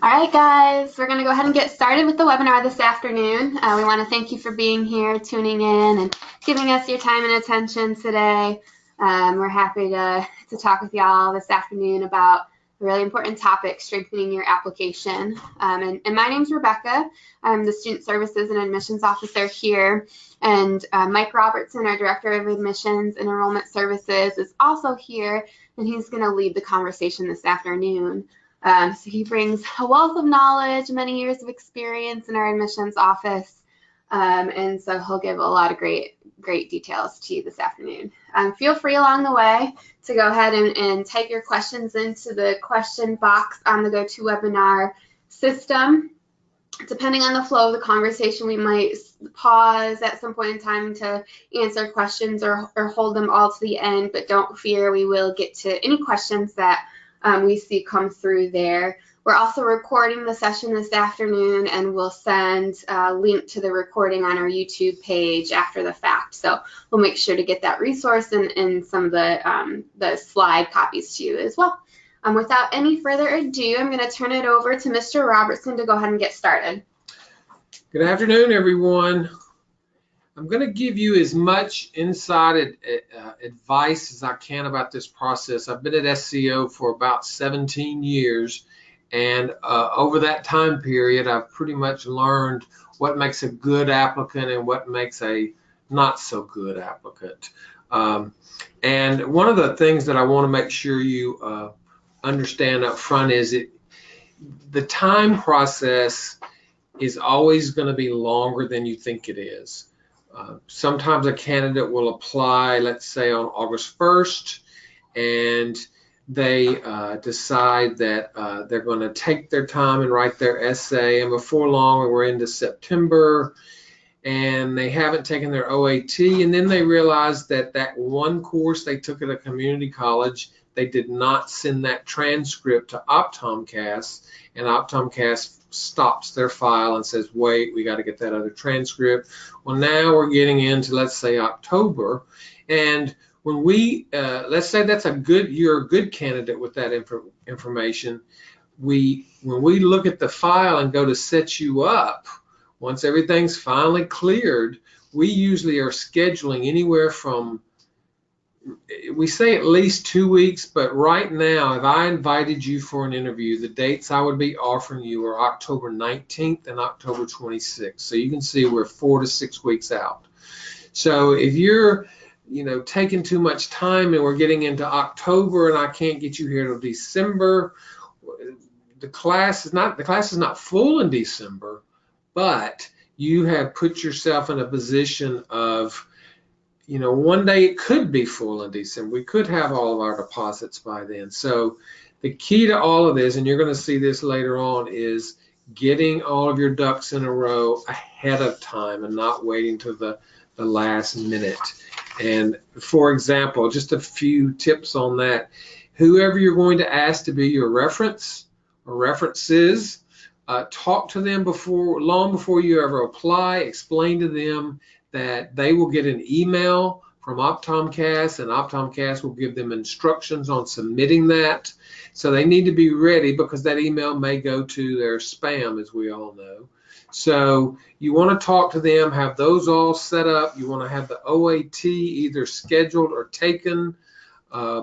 All right, guys, we're going to go ahead and get started with the webinar this afternoon. We want to thank you for being here, tuning in, and giving us your time and attention today. We're happy to talk with y'all this afternoon about a really important topic, strengthening your application. And my name's Rebecca. I'm the Student Services and Admissions Officer here. And Mike Robertson, our Director of Admissions and Enrollment Services, is also here, and he's going to lead the conversation this afternoon. So he brings a wealth of knowledge, many years of experience in our admissions office, and so he'll give a lot of great details to you this afternoon. Feel free along the way to go ahead and type your questions into the question box on the GoToWebinar system. Depending on the flow of the conversation, we might pause at some point in time to answer questions or hold them all to the end, but don't fear, we will get to any questions that we see come through there. We're also recording the session this afternoon, and we'll send a link to the recording on our YouTube page after the fact. So we'll make sure to get that resource and some of the slide copies to you as well. Without any further ado, I'm going to turn it over to Mr. Robertson to go ahead and get started. Good afternoon, everyone. I'm going to give you as much inside advice as I can about this process. I've been at SCO for about 17 years, and over that time period, I've pretty much learned what makes a good applicant and what makes a not so good applicant. And one of the things that I want to make sure you understand up front is the time process is always going to be longer than you think it is. Sometimes a candidate will apply, let's say on August 1st, and they decide that they're going to take their time and write their essay, and before long we're into September and they haven't taken their OAT, and then they realize that that one course they took at a community college, they did not send that transcript to Optomcast, and Optomcast stops their file and says, wait, we got to get that other transcript. Well, now we're getting into, let's say, October, and when we let's say you're a good candidate with that information, when we look at the file and go to set you up, once everything's finally cleared, we usually are scheduling anywhere from, we say at least 2 weeks, but right now, if I invited you for an interview, the dates I would be offering you are October 19th and October 26th. So you can see we're 4 to 6 weeks out. So if you're, taking too much time and we're getting into October and I can't get you here till December, the class is not full in December, but you have put yourself in a position of, one day it could be full in December. We could have all of our deposits by then. So the key to all of this, and you're going to see this later on, is getting all of your ducks in a row ahead of time and not waiting to the last minute. And for example, just a few tips on that. Whoever you're going to ask to be your reference or references, talk to them long before you ever apply. Explain to them that they will get an email from Optomcast, and Optomcast will give them instructions on submitting that. So they need to be ready because that email may go to their spam, as we all know. So you want to talk to them, have those all set up. You want to have the OAT either scheduled or taken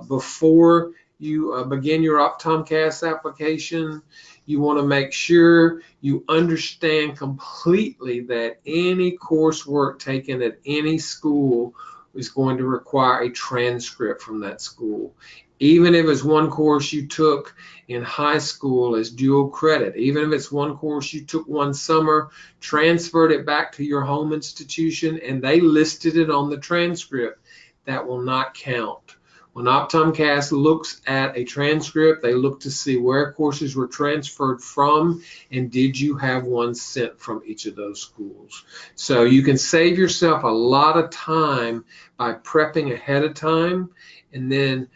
before you begin your Optomcast application. You want to make sure you understand completely that any coursework taken at any school is going to require a transcript from that school. Even if it's one course you took in high school as dual credit, even if it's one course you took one summer, transferred it back to your home institution, and they listed it on the transcript, that will not count. When Optomcast looks at a transcript, they look to see where courses were transferred from and did you have one sent from each of those schools. So you can save yourself a lot of time by prepping ahead of time. And then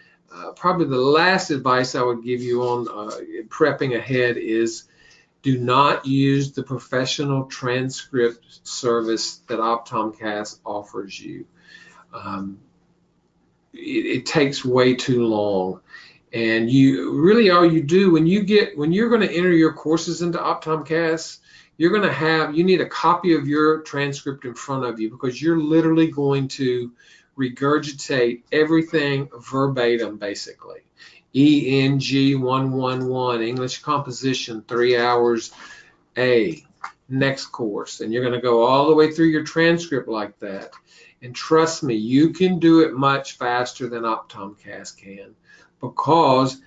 probably the last advice I would give you on prepping ahead is do not use the professional transcript service that Optomcast offers you. It takes way too long. And you really, all you do when you're going to enter your courses into OptomCast, you need a copy of your transcript in front of you, because you're literally going to regurgitate everything verbatim, basically. ENG 111, English composition, 3 hours A, next course. And you're going to go all the way through your transcript like that. And trust me, you can do it much faster than OptomCast can, because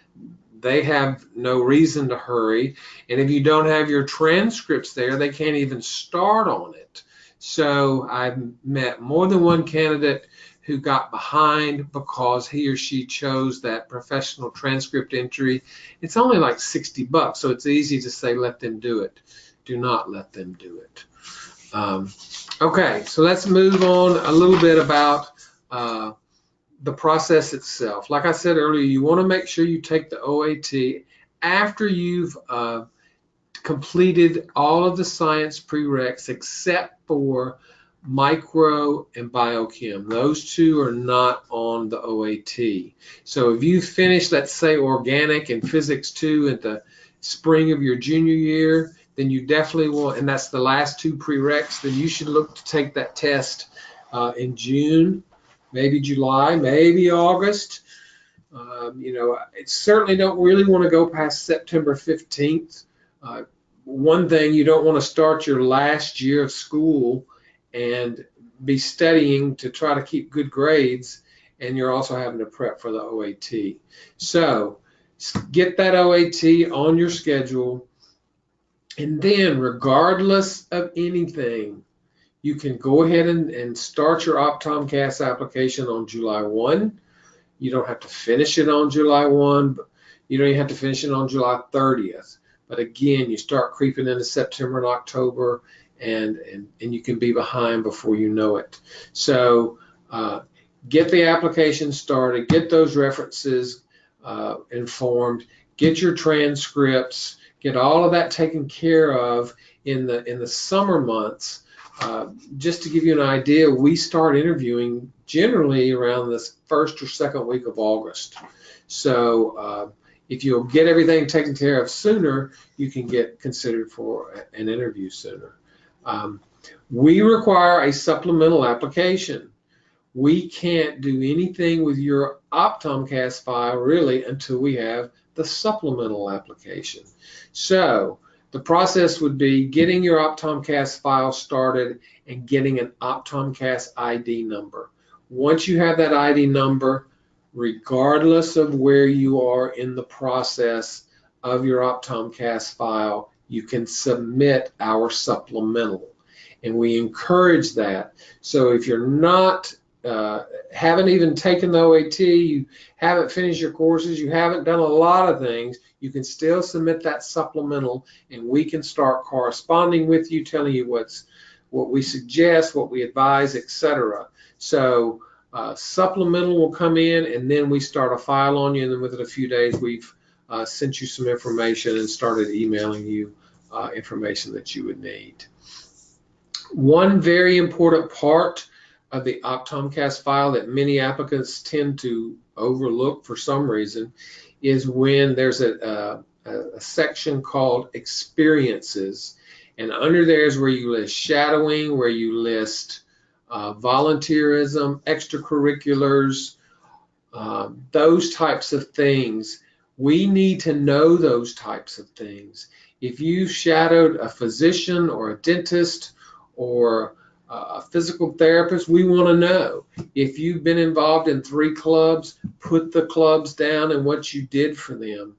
they have no reason to hurry. And if you don't have your transcripts there, they can't even start on it. So I've met more than one candidate who got behind because he or she chose that professional transcript entry. It's only like $60, so it's easy to say, let them do it. Do not let them do it. Okay, so let's move on a little bit about the process itself. Like I said earlier, you want to make sure you take the OAT after you've completed all of the science prereqs except for micro and biochem. Those two are not on the OAT. So if you finish, let's say, organic and physics 2 at the spring of your junior year, then you definitely will, and that's the last 2 prereqs, then you should look to take that test in June, maybe July, maybe August. I certainly don't really want to go past September 15th. One thing, you don't want to start your last year of school and be studying to try to keep good grades, and you're also having to prep for the OAT. So get that OAT on your schedule, and then regardless of anything, you can go ahead and start your OptomCast application on July 1. You don't have to finish it on July 1. You don't even have to finish it on July 30th. But again, you start creeping into September and October, and you can be behind before you know it. So get the application started, get those references informed, get your transcripts, get all of that taken care of in the summer months. Just to give you an idea, we start interviewing generally around the first or second week of August. So if you'll get everything taken care of sooner, you can get considered for an interview sooner. We require a supplemental application. We can't do anything with your OptomCast file really until we have the supplemental application. So the process would be getting your OptomCast file started and getting an OptomCast ID number. Once you have that ID number, regardless of where you are in the process of your OptomCast file, you can submit our supplemental. And we encourage that. So if you're not haven't even taken the OAT, you haven't finished your courses, you haven't done a lot of things, you can still submit that supplemental, and we can start corresponding with you, telling you what we suggest, what we advise, etc. So supplemental will come in, and then we start a file on you, and then within a few days we've sent you some information and started emailing you information that you would need. One very important part of the OptomCast file that many applicants tend to overlook for some reason is when there's a section called experiences, and under there is where you list shadowing, where you list volunteerism, extracurriculars, those types of things. We need to know those types of things. If you shadowed a physician or a dentist or a physical therapist, we want to know. If you've been involved in 3 clubs, put the clubs down and what you did for them.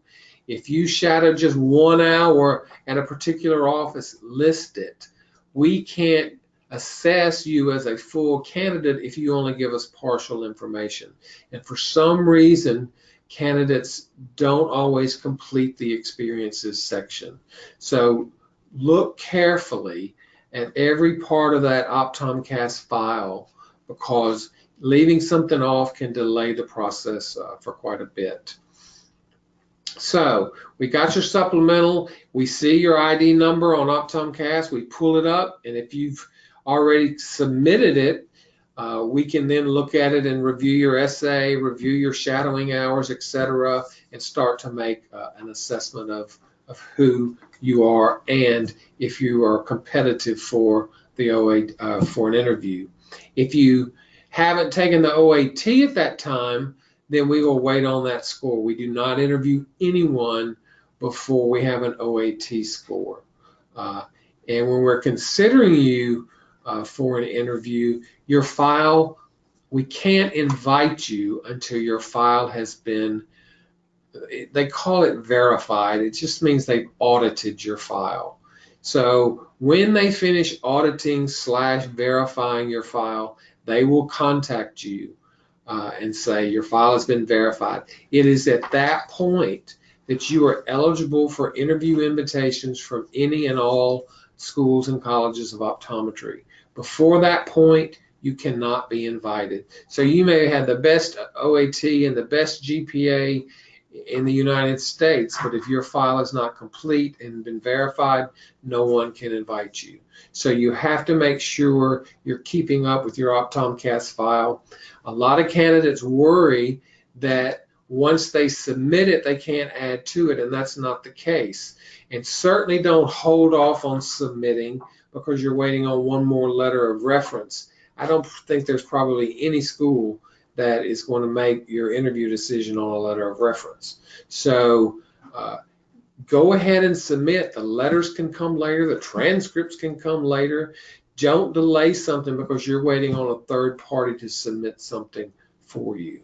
If you shadowed just 1 hour at a particular office, list it. We can't assess you as a full candidate if you only give us partial information. And for some reason, candidates don't always complete the experiences section. So look carefully at every part of that OptomCast file, because leaving something off can delay the process for quite a bit. So we got your supplemental, we see your ID number on OptomCast, we pull it up, and if you've already submitted it, we can then look at it and review your essay, review your shadowing hours, etc., and start to make an assessment of who you are and if you are competitive for the OA for an interview. If you haven't taken the OAT at that time, then we will wait on that score. We do not interview anyone before we have an OAT score. And when we're considering you for an interview, your file, we can't invite you until your file has been, they call it verified. It just means they've audited your file. So when they finish auditing / verifying your file, they will contact you and say your file has been verified. It is at that point that you are eligible for interview invitations from any and all schools and colleges of optometry. Before that point, you cannot be invited. So you may have the best OAT and the best GPA in the United States, but if your file is not complete and been verified, no one can invite you. So you have to make sure you're keeping up with your Optomcast file. A lot of candidates worry that once they submit it, they can't add to it, and that's not the case. And certainly don't hold off on submitting because you're waiting on one more letter of reference. I don't think there's probably any school that is going to make your interview decision on a letter of reference. So go ahead and submit. The letters can come later. The transcripts can come later. Don't delay something because you're waiting on a third party to submit something for you.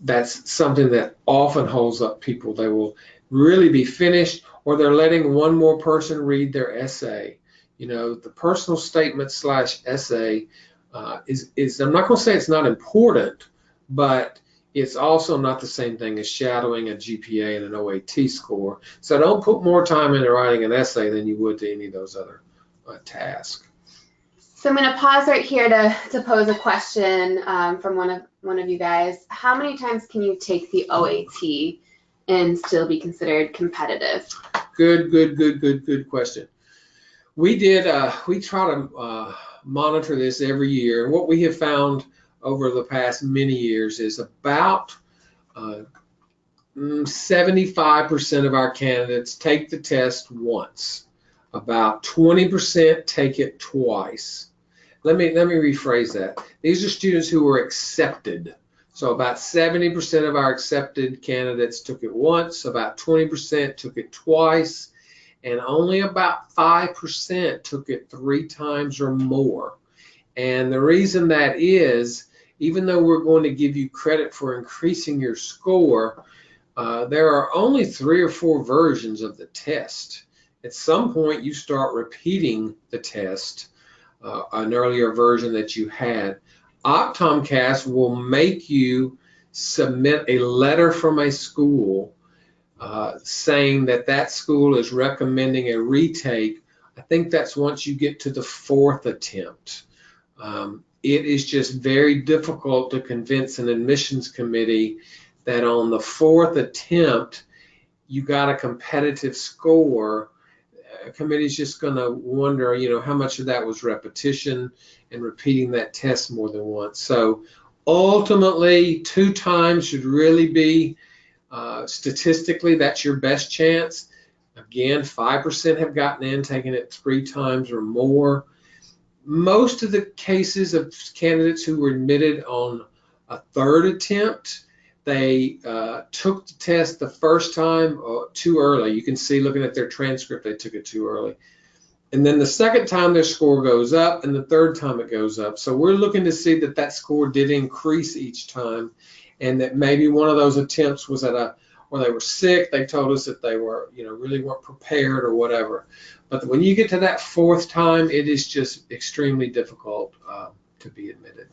That's something that often holds up people. They will really be finished, or they're letting one more person read their essay. You know, the personal statement / essay is I'm not going to say it's not important, but it's also not the same thing as shadowing a GPA and an OAT score. So don't put more time into writing an essay than you would to any of those other tasks. So I'm going to pause right here to pose a question from one of you guys. How many times can you take the OAT and still be considered competitive? Good question. We try to monitor this every year, and what we have found over the past many years is about 75% of our candidates take the test once. About 20% take it twice. Let me rephrase that. These are students who were accepted. So about 70% of our accepted candidates took it once, about 20% took it twice, and only about 5% took it 3 times or more. And the reason that is, even though we're going to give you credit for increasing your score, there are only 3 or 4 versions of the test. At some point, you start repeating the test, an earlier version that you had. Optomcast will make you submit a letter from a school saying that that school is recommending a retake. I think that's once you get to the 4th attempt. It is just very difficult to convince an admissions committee that on the 4th attempt you got a competitive score. A committee's just going to wonder, you know, how much of that was repetition and repeating that test more than once. So ultimately, 2 times should really be statistically, that's your best chance. Again, 5% have gotten in, taking it 3 times or more. Most of the cases of candidates who were admitted on a 3rd attempt, they took the test the first time too early. You can see looking at their transcript, they took it too early. And then the 2nd time their score goes up, and the 3rd time it goes up. So we're looking to see that that score did increase each time, and that maybe one of those attempts was at where they were sick. They told us that they were, you know, really weren't prepared or whatever. But when you get to that 4th time, it is just extremely difficult to be admitted.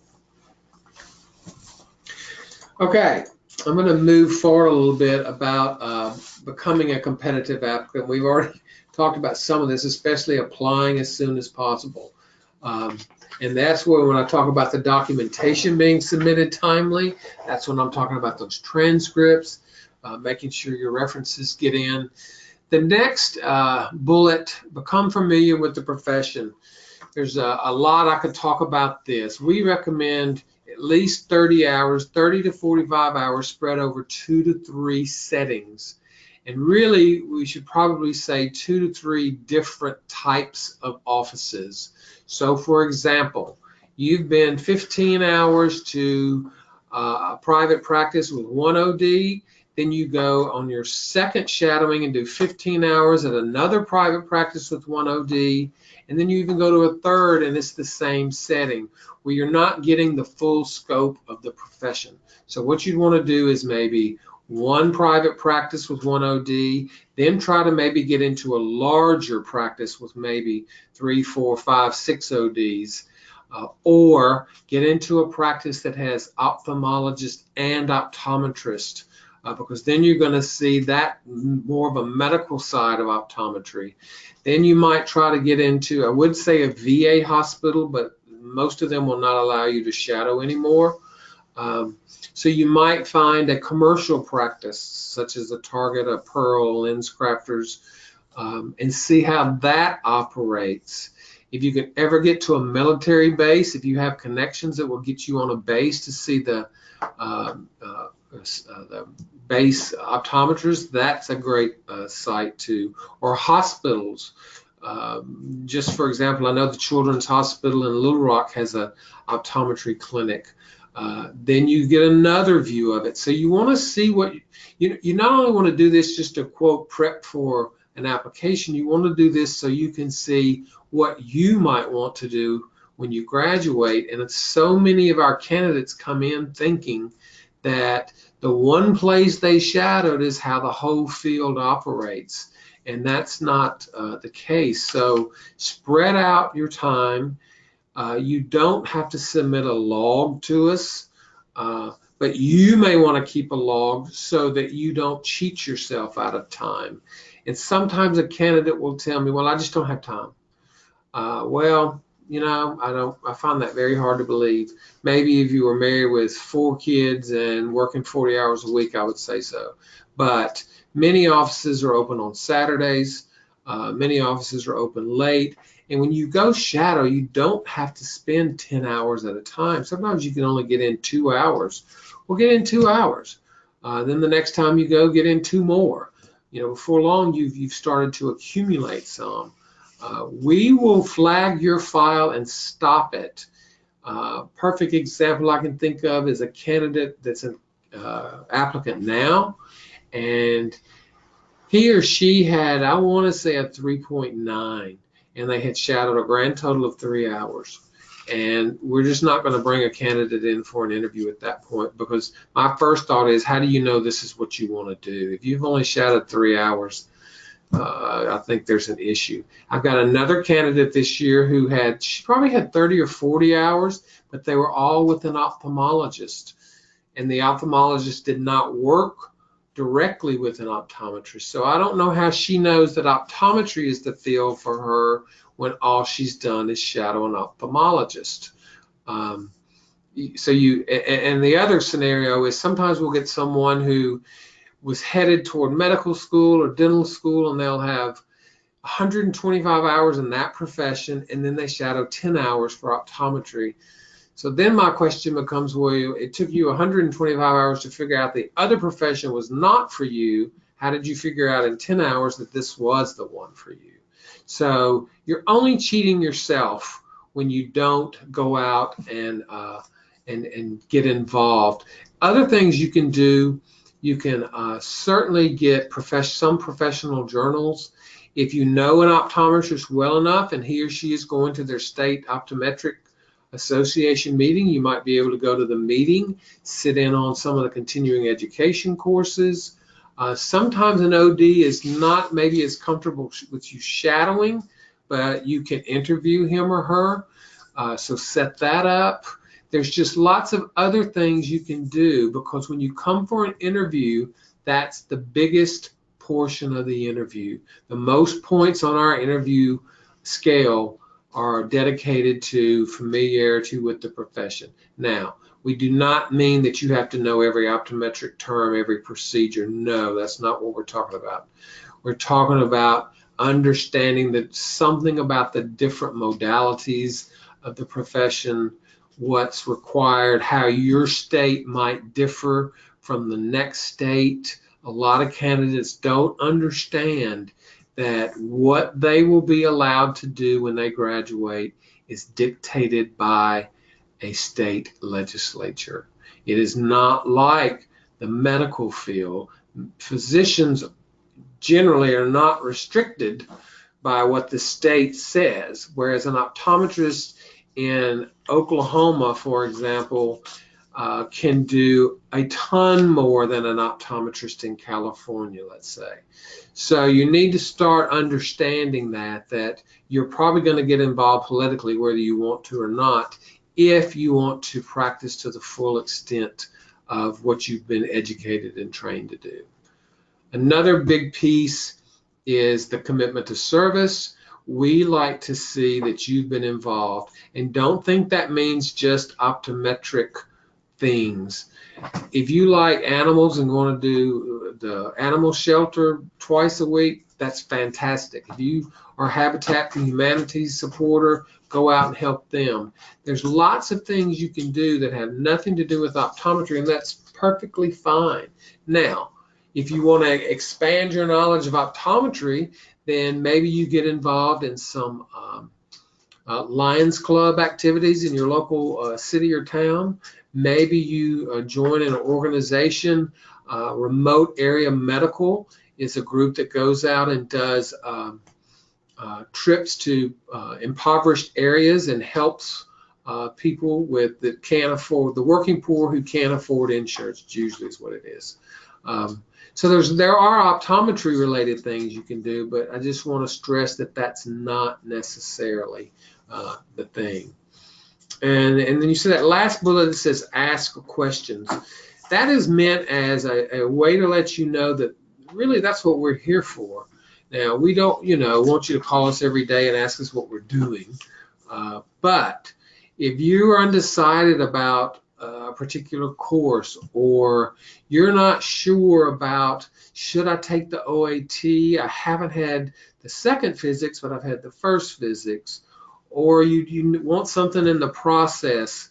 Okay, I'm going to move forward a little bit about becoming a competitive applicant. We've already talked about some of this, especially applying as soon as possible. And that's where, when I talk about the documentation being submitted timely, that's when I'm talking about those transcripts, making sure your references get in. The next bullet, become familiar with the profession. There's a lot I could talk about this. We recommend, at least 30 hours, 30 to 45 hours spread over 2 to 3 settings. And really, we should probably say 2 to 3 different types of offices. So for example, you've been 15 hours to a private practice with one OD, then you go on your second shadowing and do 15 hours at another private practice with one OD, and then you even go to a third and it's the same setting where you're not getting the full scope of the profession. So what you'd want to do is maybe one private practice with one OD, then try to maybe get into a larger practice with maybe 3, 4, 5, 6 ODs, or get into a practice that has ophthalmologist and optometrist, because then you're going to see that more of a medical side of optometry. Then you might try to get into, I would say, a VA hospital, but most of them will not allow you to shadow anymore. So you might find a commercial practice, such as a Target, a Pearl, Lens Crafters, and see how that operates. If you can ever get to a military base, if you have connections that will get you on a base to see the base optometrist, that's a great site too. Or hospitals. Just for example, I know the Children's Hospital in Little Rock has an optometry clinic. Then you get another view of it. So you want to see what you not only want to do this just to quote prep for an application, you want to do this so you can see what you might want to do when you graduate. And it's so many of our candidates come in thinking that the one place they shadowed is how the whole field operates, and that's not the case. So spread out your time. You don't have to submit a log to us, but you may want to keep a log so that you don't cheat yourself out of time. And sometimes a candidate will tell me, well, I just don't have time. Well, you know, I find that very hard to believe. Maybe if you were married with 4 kids and working 40 hours a week, I would say so. But many offices are open on Saturdays. Many offices are open late. And when you go shadow, you don't have to spend 10 hours at a time. Sometimes you can only get in 2 hours. Well, get in 2 hours. Then the next time you go, get in 2 more. You know, before long, you've started to accumulate some. We will flag your file and stop it. Perfect example I can think of is a candidate that's an applicant now, and he or she had, I want to say, a 3.9, and they had shadowed a grand total of 3 hours. And we're just not going to bring a candidate in for an interview at that point, because my first thought is, how do you know this is what you want to do? If you've only shadowed 3 hours, I think there's an issue. I've got another candidate this year who she probably had 30 or 40 hours, but they were all with an ophthalmologist. And the ophthalmologist did not work directly with an optometrist. So I don't know how she knows that optometry is the field for her when all she's done is shadow an ophthalmologist. And the other scenario is sometimes we'll get someone who was headed toward medical school or dental school, and they'll have 125 hours in that profession, and then they shadow 10 hours for optometry. So then my question becomes, well, it took you 125 hours to figure out the other profession was not for you. How did you figure out in 10 hours that this was the one for you? So you're only cheating yourself when you don't go out and get involved. Other things you can do, you can certainly get some professional journals. If you know an optometrist well enough and he or she is going to their state optometric association meeting, you might be able to go to the meeting, sit in on some of the continuing education courses. Sometimes an OD is not maybe as comfortable with you shadowing, but you can interview him or her. So set that up. There's just lots of other things you can do, because when you come for an interview, that's the biggest portion of the interview. The most points on our interview scale are dedicated to familiarity with the profession. Now, we do not mean that you have to know every optometric term, every procedure. No, that's not what we're talking about. We're talking about understanding that something about the different modalities of the profession, what's required, how your state might differ from the next state. A lot of candidates don't understand that what they will be allowed to do when they graduate is dictated by a state legislature. It is not like the medical field. Physicians generally are not restricted by what the state says, whereas an optometrist in Oklahoma, for example, can do a ton more than an optometrist in California, let's say. So you need to start understanding that you're probably going to get involved politically whether you want to or not, if you want to practice to the full extent of what you've been educated and trained to do. Another big piece is the commitment to service. We like to see that you've been involved, and don't think that means just optometric things. If you like animals and want to do the animal shelter twice a week, that's fantastic. If you are Habitat for Humanity supporter, go out and help them. There's lots of things you can do that have nothing to do with optometry, and that's perfectly fine. Now, if you want to expand your knowledge of optometry, then maybe you get involved in some Lions Club activities in your local city or town. Maybe you join an organization. Remote Area Medical is a group that goes out and does trips to impoverished areas and helps people that can't afford, the working poor who can't afford insurance, usually is what it is. So there are optometry related things you can do, but I just want to stress that that's not necessarily the thing. And then you see that last bullet that says ask questions. That is meant as a way to let you know that really that's what we're here for. Now, we don't, want you to call us every day and ask us what we're doing. But if you are undecided about a particular course, or you're not sure about should I take the OAT, I haven't had the second physics, but I've had the first physics, or you want something in the process,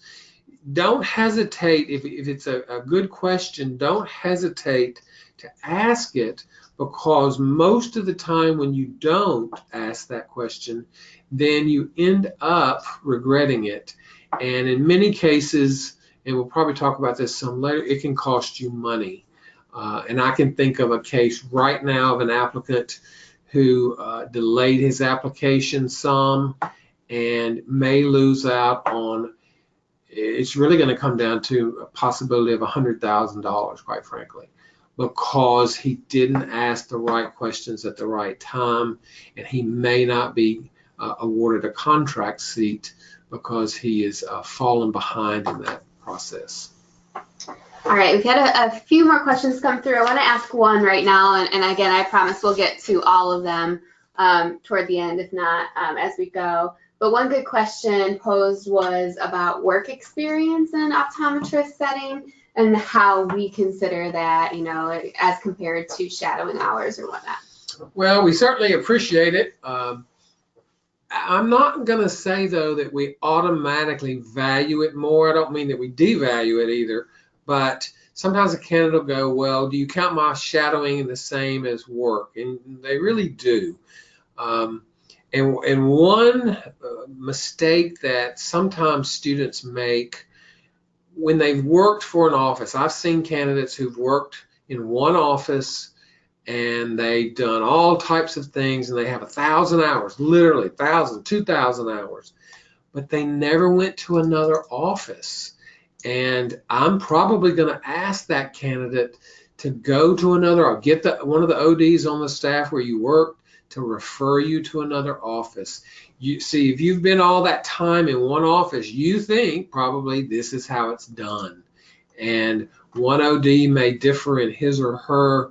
don't hesitate. If it's a good question, don't hesitate to ask it, because most of the time when you don't ask that question, then you end up regretting it. And in many cases, and we'll probably talk about this some later, it can cost you money. And I can think of a case right now of an applicant who delayed his application some and may lose out on, it's really going to come down to a possibility of $100,000, quite frankly, because he didn't ask the right questions at the right time, and he may not be awarded a contract seat because he is fallen behind in that process. All right, we've had a few more questions come through. I want to ask one right now, and again, I promise we'll get to all of them toward the end, if not as we go. But one good question posed was about work experience in an optometrist setting and how we consider that, as compared to shadowing hours or whatnot. Well, we certainly appreciate it. I'm not going to say, though, that we automatically value it more. I don't mean that we devalue it either, but sometimes a candidate will go, well, do you count my shadowing the same as work? And they really do. And one mistake that sometimes students make when they've worked for an office, I've seen candidates who've worked in one office and they've done all types of things and they have 1,000 hours, literally 1,000, 2,000 hours, but they never went to another office. And I'm probably going to ask that candidate to go to another, or get one of the ODs on the staff where you worked to refer you to another office. You see, if you've been all that time in one office, you think probably this is how it's done. And one OD may differ in his or her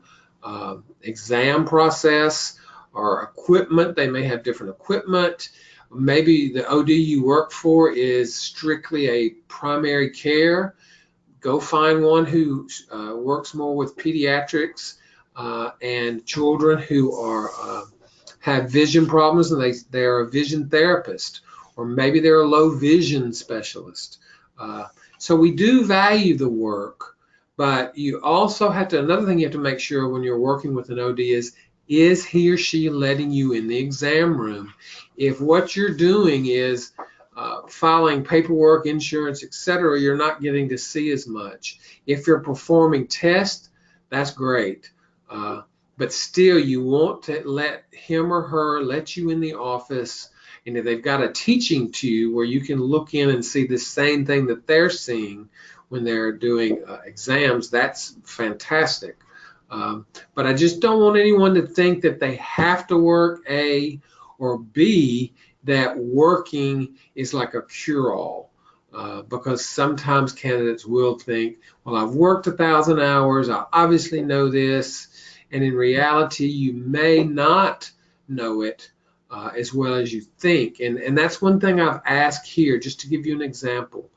exam process or equipment. They may have different equipment. Maybe the OD you work for is strictly a primary care. Go find one who works more with pediatrics and children who are have vision problems, and they are a vision therapist, or maybe they're a low vision specialist. So we do value the work, but you also have to, another thing you have to make sure when you're working with an OD is he or she letting you in the exam room? If what you're doing is filing paperwork, insurance, etc., you're not getting to see as much. If you're performing tests, that's great. But still, you want to let him or her let you in the office, and if they've got a teaching tube where you can look in and see the same thing that they're seeing when they're doing exams, that's fantastic. But I just don't want anyone to think that they have to work A, or B, that working is like a cure-all. Because sometimes candidates will think, well, I've worked 1,000 hours, I obviously know this, and in reality, you may not know it as well as you think. And that's one thing I've asked here, just to give you an example.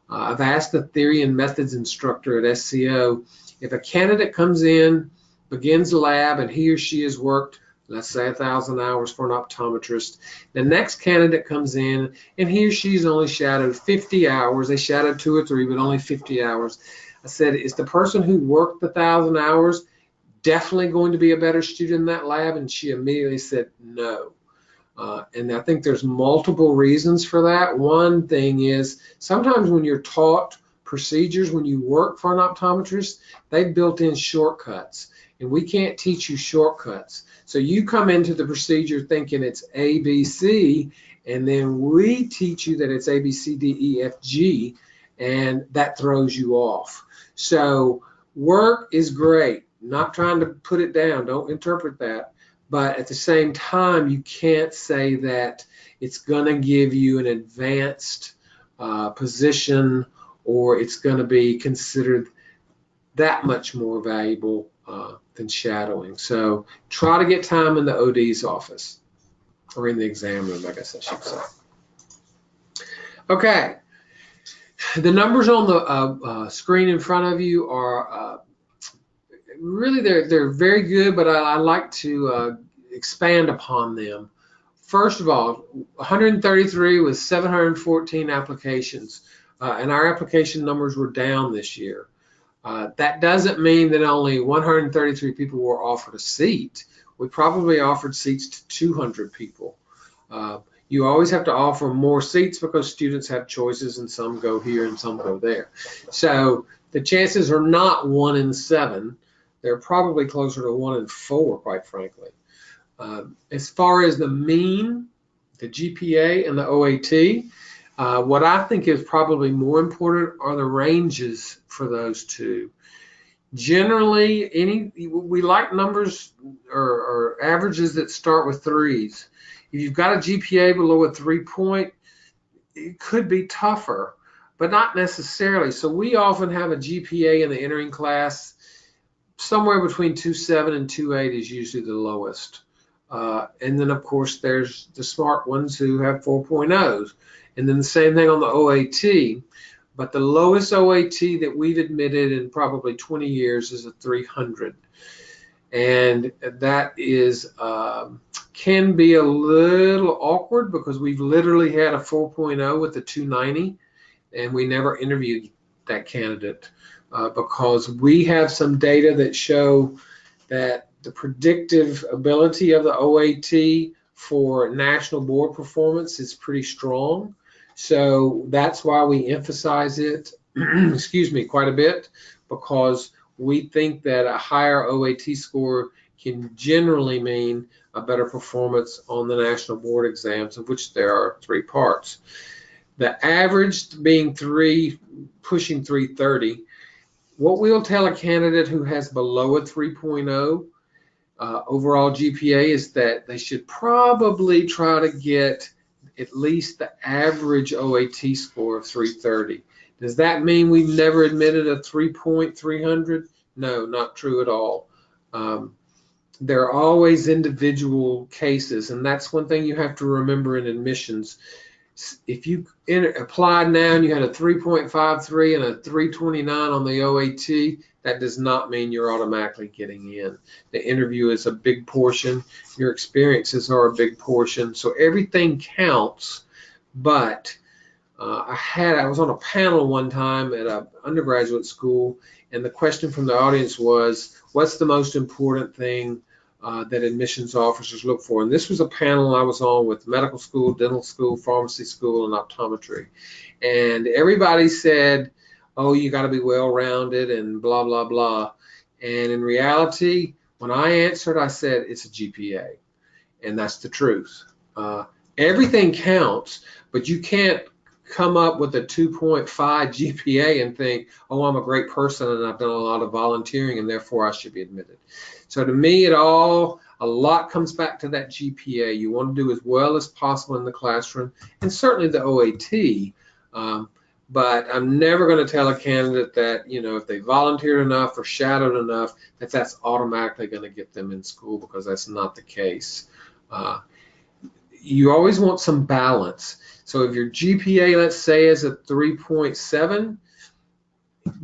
I've asked the theory and methods instructor at SCO, if a candidate comes in, begins the lab, and he or she has worked, let's say 1,000 hours for an optometrist. The next candidate comes in and he or she's only shadowed 50 hours. They shadowed 2 or 3, but only 50 hours. I said, is the person who worked the 1,000 hours definitely going to be a better student in that lab? And she immediately said no. And I think there's multiple reasons for that. One thing is sometimes when you're taught procedures, when you work for an optometrist, they've built in shortcuts. And we can't teach you shortcuts. So you come into the procedure thinking it's A, B, C, and then we teach you that it's A, B, C, D, E, F, G, and that throws you off. So work is great. Not trying to put it down. Don't interpret that. But at the same time, you can't say that it's going to give you an advanced position, or it's going to be considered that much more valuable than shadowing. So try to get time in the OD's office, or in the exam room, I guess I should say. Okay, the numbers on the screen in front of you are really, they're very good, but I like to expand upon them. First of all, 133 with 714 applications, and our application numbers were down this year. That doesn't mean that only 133 people were offered a seat. We probably offered seats to 200 people. You always have to offer more seats because students have choices, and some go here and some go there. So the chances are not 1 in 7. They're probably closer to 1 in 4, quite frankly. As far as the mean, the GPA and the OAT, what I think is probably more important are the ranges for those two. Generally, we like numbers or averages that start with 3s. If you've got a GPA below a 3-point, it could be tougher, but not necessarily. So we often have a GPA in the entering class somewhere between 2.7 and 2.8 is usually the lowest. And then, of course, there's the smart ones who have 4.0s. And then the same thing on the OAT. But the lowest OAT that we've admitted in probably 20 years is a 300. And that is can be a little awkward because we've literally had a 4.0 with a 290, and we never interviewed that candidate because we have some data that show that the predictive ability of the OAT for national board performance is pretty strong. So that's why we emphasize it, excuse me, quite a bit, because we think that a higher OAT score can generally mean a better performance on the national board exams, of which there are 3 parts. The average being 3, pushing 330. What we'll tell a candidate who has below a 3.0 overall GPA is that they should probably try to get at least the average OAT score of 330. Does that mean we've never admitted a 3.300? No, not true at all. There are always individual cases, and that's one thing you have to remember in admissions. If you applied now and you had a 3.53 and a 329 on the OAT, that does not mean you're automatically getting in. The interview is a big portion. Your experiences are a big portion. So everything counts, but I was on a panel one time at an undergraduate school, and the question from the audience was, what's the most important thing that admissions officers look for? And this was a panel I was on with medical school, dental school, pharmacy school, and optometry. And everybody said, oh, you got to be well-rounded and blah, blah, blah. And in reality, when I answered, I said, it's a GPA. And that's the truth. Everything counts, but you can't come up with a 2.5 GPA and think, oh, I'm a great person and I've done a lot of volunteering and therefore I should be admitted. So to me, a lot comes back to that GPA. You want to do as well as possible in the classroom, and certainly the OAT. But I'm never going to tell a candidate that, if they volunteered enough or shadowed enough, that's automatically going to get them in school, because that's not the case. You always want some balance. So if your GPA, let's say, is a 3.7,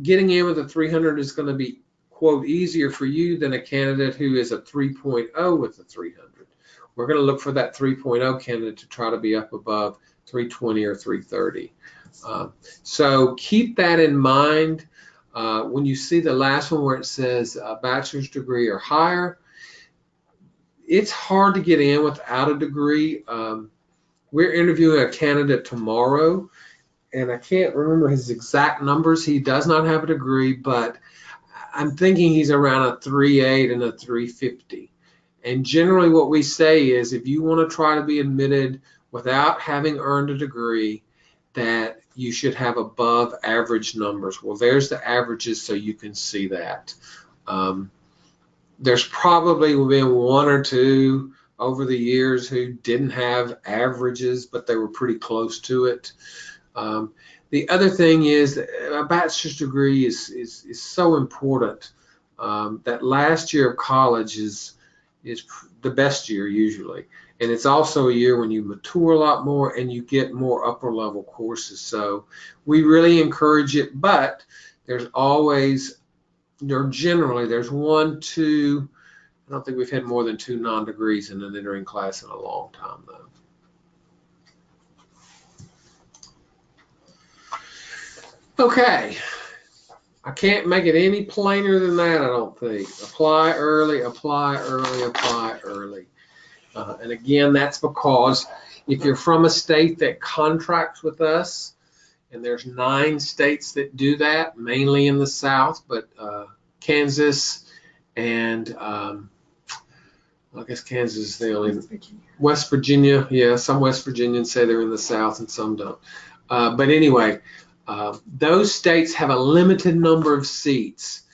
getting in with a 300 is going to be, quote, easier for you than a candidate who is a 3.0 with a 300. We're going to look for that 3.0 candidate to try to be up above 320 or 330. So keep that in mind. When you see the last one where it says a bachelor's degree or higher, it's hard to get in without a degree. We're interviewing a candidate tomorrow, and I can't remember his exact numbers. He does not have a degree, but I'm thinking he's around a 3.8 and a 350. And generally what we say is, if you want to try to be admitted without having earned a degree, that you should have above average numbers. Well, there's the averages so you can see that. There's probably been one or two over the years who didn't have averages, but they were pretty close to it. The other thing is that a bachelor's degree is so important. That last year of college is the best year usually. And it's also a year when you mature a lot more and you get more upper level courses. So we really encourage it, but there's always, generally there's 1, 2, I don't think we've had more than 2 non-degrees in an entering class in a long time though. Okay, I can't make it any plainer than that, I don't think. Apply early, apply early, apply early. And again, that's because if you're from a state that contracts with us, and there's 9 states that do that, mainly in the South, but Kansas and I guess Kansas is the only, West Virginia, yeah, some West Virginians say they're in the South and some don't. But anyway, those states have a limited number of seats.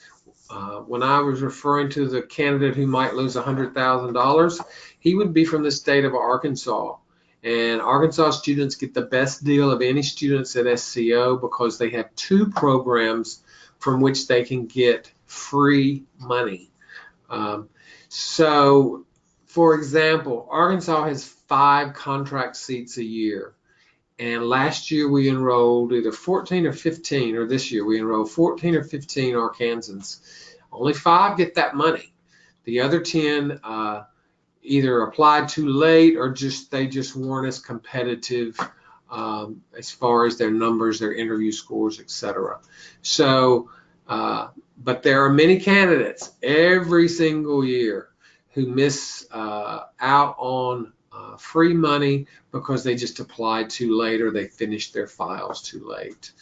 When I was referring to the candidate who might lose $100,000, he would be from the state of Arkansas. And Arkansas students get the best deal of any students at SCO because they have 2 programs from which they can get free money. So, for example, Arkansas has 5 contract seats a year. And last year we enrolled either 14 or 15, or this year we enrolled 14 or 15 Arkansans. Only 5 get that money. The other 10 either applied too late or they just weren't as competitive as far as their numbers, their interview scores, etc. So, but there are many candidates every single year who miss out on free money because they just applied too late or they finished their files too late.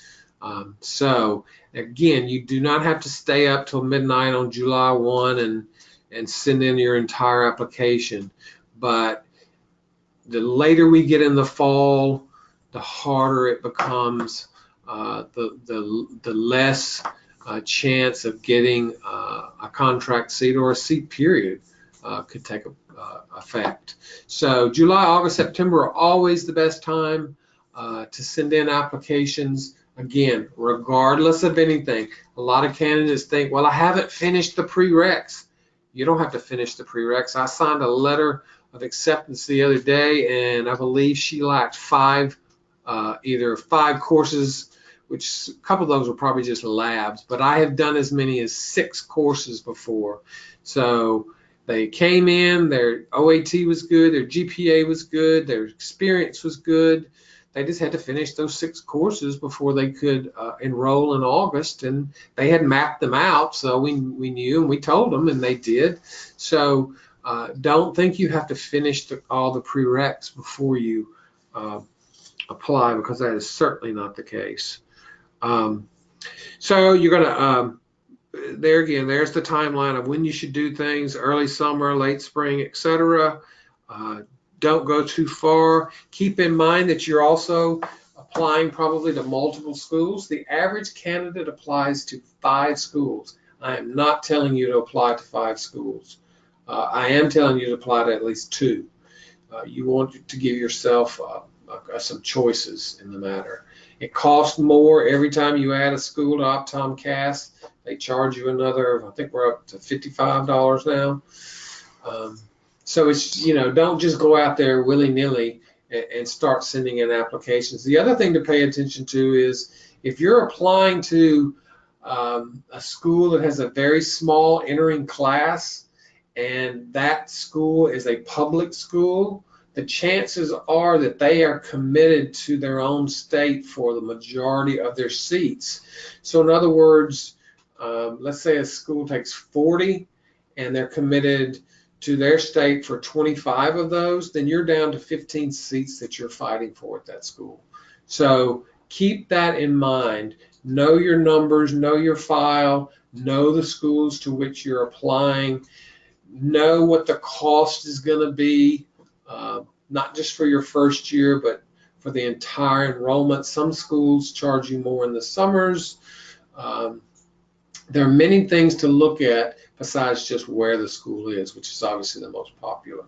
So again, you do not have to stay up till midnight on July 1 and send in your entire application, but the later we get in the fall, the harder it becomes, the less chance of getting a contract seat or a seat period could take effect. So July, August, September are always the best time to send in applications. Again, regardless of anything, a lot of candidates think, well, I haven't finished the prereqs. You don't have to finish the prereqs. I signed a letter of acceptance the other day, and I believe she lacked either 5 courses, which a couple of those were probably just labs, but I have done as many as 6 courses before. So they came in, their OAT was good, their GPA was good, their experience was good. they just had to finish those 6 courses before they could enroll in August, and they had mapped them out, so we knew, and we told them, and they did. So don't think you have to finish all the prereqs before you apply, because that is certainly not the case. So you're going to there again, there's the timeline of when you should do things: early summer, late spring, etc. Don't go too far. Keep in mind that you're also applying probably to multiple schools. The average candidate applies to 5 schools. I am not telling you to apply to 5 schools. I am telling you to apply to at least 2. You want to give yourself some choices in the matter. It costs more every time you add a school to Optomcast. They charge you another, I think we're up to $55 now. So it's, don't just go out there willy-nilly and start sending in applications. The other thing to pay attention to is if you're applying to a school that has a very small entering class, and that school is a public school, the chances are that they are committed to their own state for the majority of their seats. So in other words, let's say a school takes 40 and they're committed to their state for 25 of those, then you're down to 15 seats that you're fighting for at that school. So keep that in mind. Know your numbers, know your file, know the schools to which you're applying, know what the cost is going to be, not just for your first year, but for the entire enrollment. Some schools charge you more in the summers. There are many things to look at besides just where the school is, which is obviously the most popular.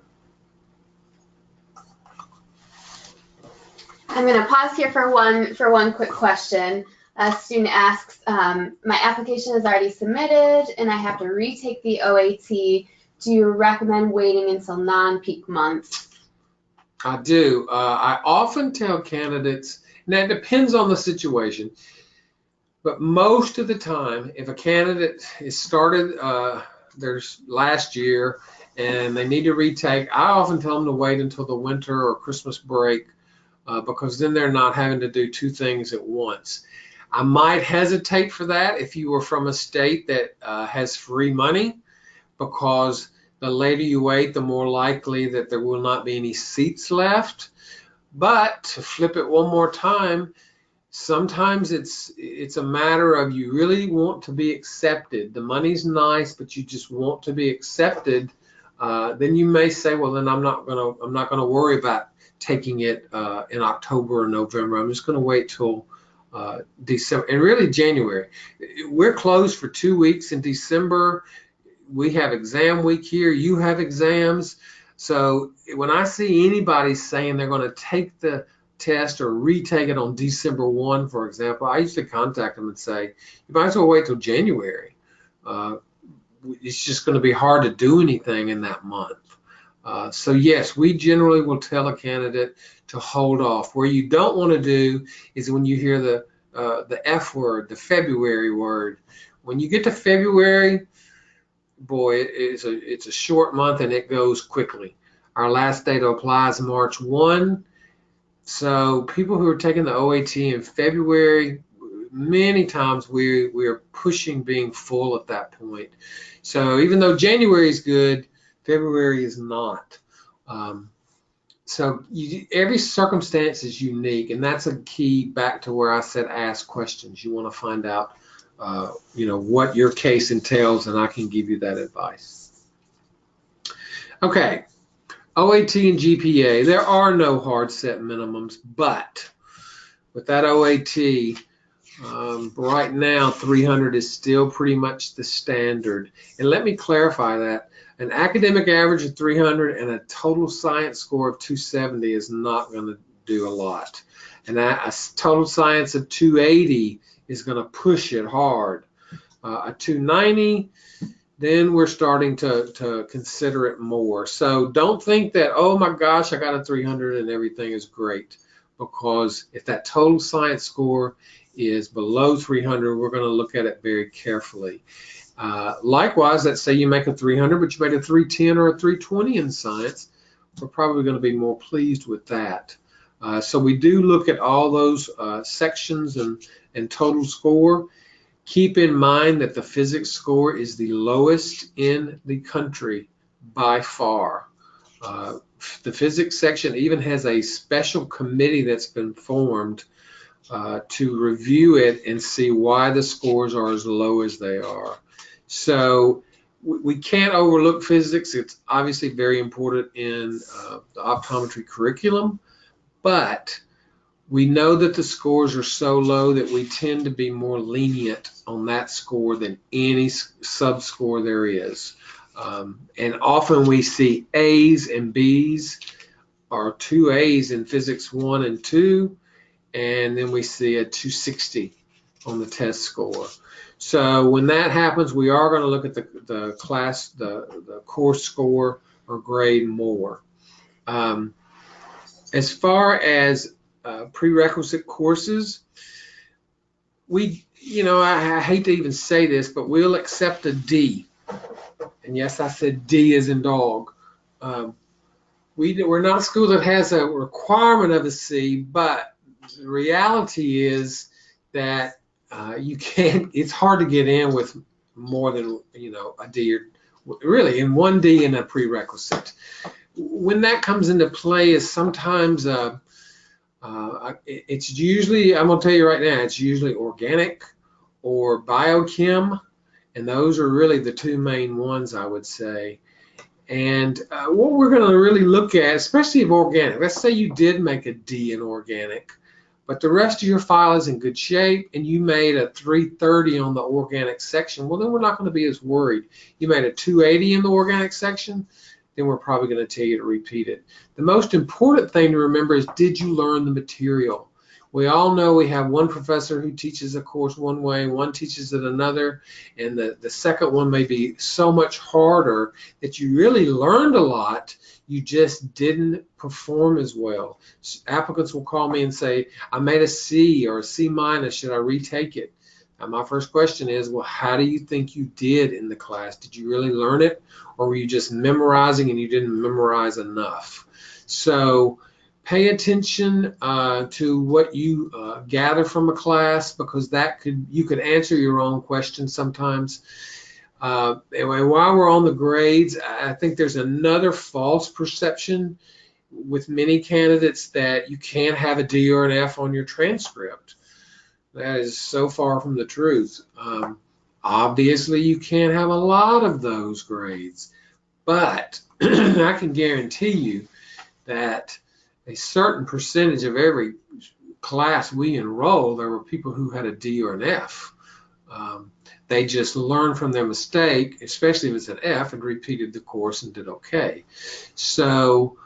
I'm going to pause here for one quick question. A student asks, my application is already submitted and I have to retake the OAT. Do you recommend waiting until non-peak months? I do. I often tell candidates, now it depends on the situation, but most of the time, if a candidate is started their last year and they need to retake, I often tell them to wait until the winter or Christmas break, because then they're not having to do 2 things at once. I might hesitate for that if you were from a state that has free money, because the later you wait, the more likely that there will not be any seats left. But to flip it one more time, sometimes it's a matter of you really want to be accepted. The money's nice, but you just want to be accepted. Then you may say, well, then I'm not gonna worry about taking it in October or November. I'm just gonna wait till December, and really January. We're closed for 2 weeks in December. We have exam week here. You have exams. So when I see anybody saying they're going to take the test or retake it on December 1, for example, I usually contact them and say, you might as well wait till January. It's just going to be hard to do anything in that month. So yes, we generally will tell a candidate to hold off. Where you don't want to do is when you hear the F word, the February word. When you get to February, boy, it's a short month and it goes quickly. Our last day to apply is March 1. So people who are taking the OAT in February, many times we are pushing being full at that point. So even though January is good, February is not. So every circumstance is unique, and that's a key back to where I said ask questions. You want to find out what your case entails, and I can give you that advice. Okay, OAT and GPA, there are no hard set minimums, but with that OAT, right now 300 is still pretty much the standard. And let me clarify that. An academic average of 300 and a total science score of 270 is not going to do a lot. And a total science of 280 is going to push it hard. A 290, then we're starting to consider it more. So don't think that, oh my gosh, I got a 300 and everything is great. Because if that total science score is below 300, we're going to look at it very carefully. Likewise, let's say you make a 300, but you made a 310 or a 320 in science. We're probably going to be more pleased with that. So we do look at all those sections and total score. Keep in mind that the physics score is the lowest in the country by far. The physics section even has a special committee that's been formed to review it and see why the scores are as low as they are. So we can't overlook physics. It's obviously very important in the optometry curriculum, but we know that the scores are so low that we tend to be more lenient on that score than any sub-score there is. And often we see A's and B's, or 2 A's in physics 1 and 2, and then we see a 260 on the test score. So when that happens, we are going to look at the class, the course score or grade more. As far as prerequisite courses, I hate to even say this, but we'll accept a D. And yes, I said D as in dog. We're not a school that has a requirement of a C, but the reality is that it's hard to get in with more than a D, or really in one D in a prerequisite. When that comes into play is sometimes it's usually, I'm going to tell you right now, it's usually organic or biochem, and those are really the two main ones, I would say. And what we're going to really look at, especially if organic, let's say you did make a D in organic, but the rest of your file is in good shape and you made a 330 on the organic section, well, then we're not going to be as worried. You made a 280 in the organic section, then we're probably going to tell you to repeat it. The most important thing to remember is, did you learn the material? We all know we have one professor who teaches a course one way, one teaches it another, and the second one may be so much harder that you really learned a lot, you just didn't perform as well. Applicants will call me and say, I made a C or a C minus, should I retake it? And my first question is, well, how do you think you did in the class? Did you really learn it, or were you just memorizing and you didn't memorize enough? So pay attention to what you gather from a class, because you could answer your own questions sometimes. Anyway, while we're on the grades, I think there's another false perception with many candidates that you can't have a D or an F on your transcript. That is so far from the truth. Obviously, you can't have a lot of those grades, but I can guarantee you that a certain percentage of every class we enrolled, there were people who had a D or an F. They just learned from their mistake, especially if it's an F, and repeated the course and did okay. So